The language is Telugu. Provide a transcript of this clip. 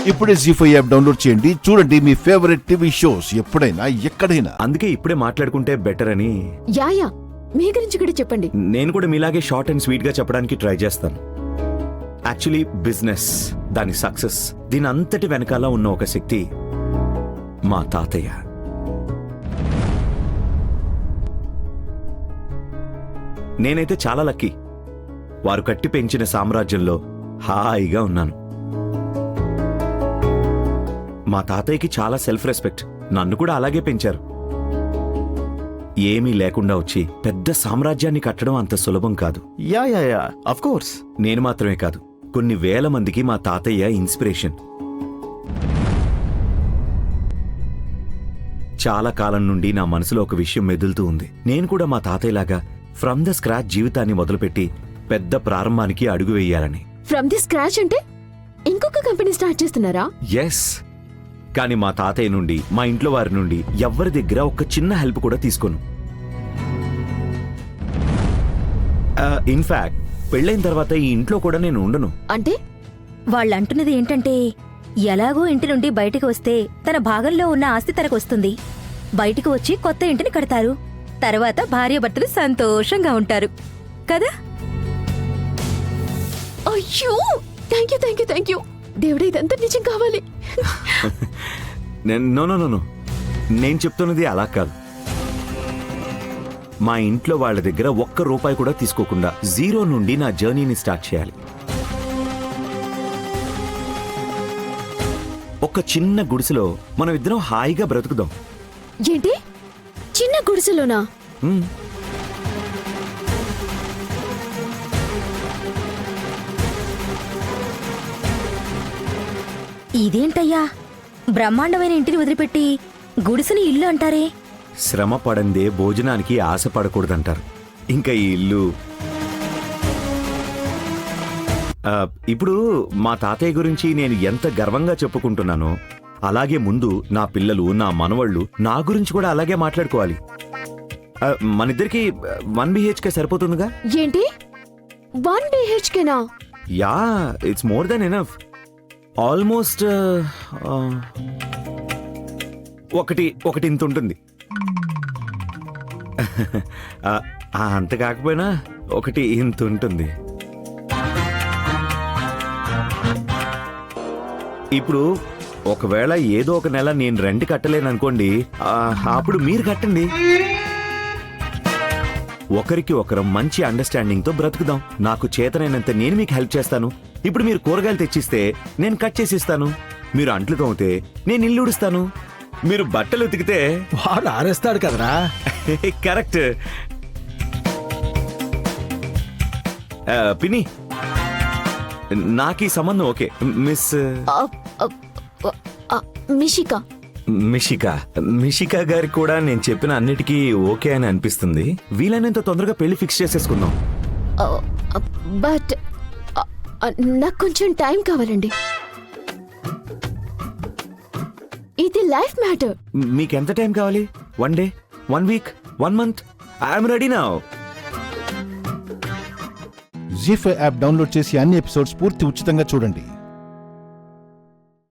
ఇప్పుడే జీ5 యాప్ డౌన్లోడ్ చేయండి. చూడండి మీ ఫేవరెట్ టీవీ షోస్ ఎప్పుడైనా ఎక్కడైనా. అందుకే ఇప్పుడే మాట్లాడుకుంటే బెటర్ అని. యా మీ గురించి కూడా చెప్పండి. నేను కూడా మీలాగే షార్ట్ అండ్ స్వీట్ గా చెప్పడానికి ట్రై చేస్తాను. యాక్చువల్లీ బిజినెస్, దాని సక్సెస్, దీని అంతటి వెనకాల ఉన్న ఒక శక్తి మా తాతయ్య. నేనైతే చాలా లక్కీ. వారు కట్టి పెంచిన సామ్రాజ్యంలో హాయిగా ఉన్నాను. మా తాతయ్యకి చాలా సెల్ఫ్ రెస్పెక్ట్. నన్ను కూడా అలాగే పెంచారు. ఏమీ లేకుండా వచ్చి పెద్ద సామ్రాజ్యాన్ని కట్టడం అంత సులభం కాదు. Yeah of course. నేను మాత్రమే కాదు, కొన్ని వేల మందికి మా తాతయ్య ఇన్స్పిరేషన్. చాలా కాలం నుండి నా మనసులో ఒక విషయం మెదులుతూ ఉంది. నేను కూడా మా తాతయ్యలాగా ఫ్రమ్ ద స్క్రాచ్ జీవితాన్ని మొదలుపెట్టి పెద్ద ప్రారంభానికి అడుగు వేయాలని. ఫ్రమ్ ది స్క్రాచ్ అంటే ఇంకొక కంపెనీ స్టార్ట్ చేస్తున్నారా? ఎస్. కానీ మా తాతయ్య నుండి, మా ఇంట్లో వారి నుండి ఎవ్వరి దగ్గర ఒక చిన్న హెల్ప్ కూడా తీసుకోను. ఇన్ఫాక్ట్ పెళ్ళైన తర్వాత ఈ ఇంట్లో కూడా నేను ఉండను. అంటే వాళ్ళంటున్నది ఏంటంటే, ఎలాగో ఇంటి నుండి బయటికి వస్తే తన భాగంలో ఉన్న ఆస్తి తనకొస్తుంది. బయటికి వచ్చి కొత్త ఇంటిని కడతారు. తర్వాత భార్యాభర్తలు సంతోషంగా ఉంటారు కదా? అయ్యో, థ్యాంక్ యూ. దేవుడా, ఇదంతా నిజం కావాలి. నో, నేను చెప్తున్నది అలా కాదు. మా ఇంట్లో వాళ్ళ దగ్గర ఒక్క రూపాయి కూడా తీసుకోకుండా జీరో నుండి నా జర్నీని స్టార్ట్ చేయాలి. ఒక చిన్న గుడిసెలో మనం ఇద్దరం హాయిగా బ్రతుకుదాం. ఏంటి, చిన్న గుడిసెలోనా? ఇదేంటయ్యా, బ్రహ్మాండమైన ఇంటిని వదిలిపెట్టి గుడిసెని ఇల్లు అంటారే? శ్రమ పడందే భోజనానికి ఆశ పడకూడదంటారు. ఇంకా ఈ ఇల్లు. ఇప్పుడు మా తాతయ్య గురించి నేను ఎంత గర్వంగా చెప్పుకుంటున్నానో, అలాగే ముందు నా పిల్లలు, నా మనవళ్ళు నా గురించి కూడా అలాగే మాట్లాడుకోవాలి. మనిద్దరికి 1 BHK సరిపోతుందిగా? ఏంటి, 1 BHKనా? Yeah, it's more than enough. Almost ఒకటి ఇంత ఉంటుంది. అంత కాకపోయినా ఒకటి ఇంత ఉంటుంది. ఇప్పుడు ఒకవేళ ఏదో ఒక నెల నేను రెంట్ కట్టలేననుకోండి, అప్పుడు మీరు కట్టండి. ఒకరికి ఒకరం మంచి అండర్స్టాండింగ్ తో బ్రతుకుదాం. నాకు చేతనైనంత నేను మీకు హెల్ప్ చేస్తాను. ఇప్పుడు మీరు కూరగాయలు తెచ్చిస్తే నేను కట్ చేసి ఇస్తాను. మీరు అంట్లు తోమితే నేను ఇల్లు ఉడుస్తాను. మీరు బట్టలు ఉతికితే వాడు ఆరేస్తాడు కదరా. కరెక్ట్. పిన్ని, నాకు ఈ సంబంధం ఓకే. మిస్ మిషికా గారికి కూడా నేను చెప్పిన అన్నిటికీ ఓకే అని అనిపిస్తుంది. వీలైనంత తొందరగా పెళ్లి ఫిక్స్ చేసేసుకుందాం. బట్ నాకు కొంచెం టైం కావాలండి. ఇది లైఫ్ మ్యాటర్. మీకెంత టైం కావాలి? 1 day, 1 week, 1 month? I'm ready now. జీ5 యాప్ డౌన్లోడ్ చేసి అన్ని ఎపిసోడ్స్ పూర్తి ఉచితంగా చూడండి.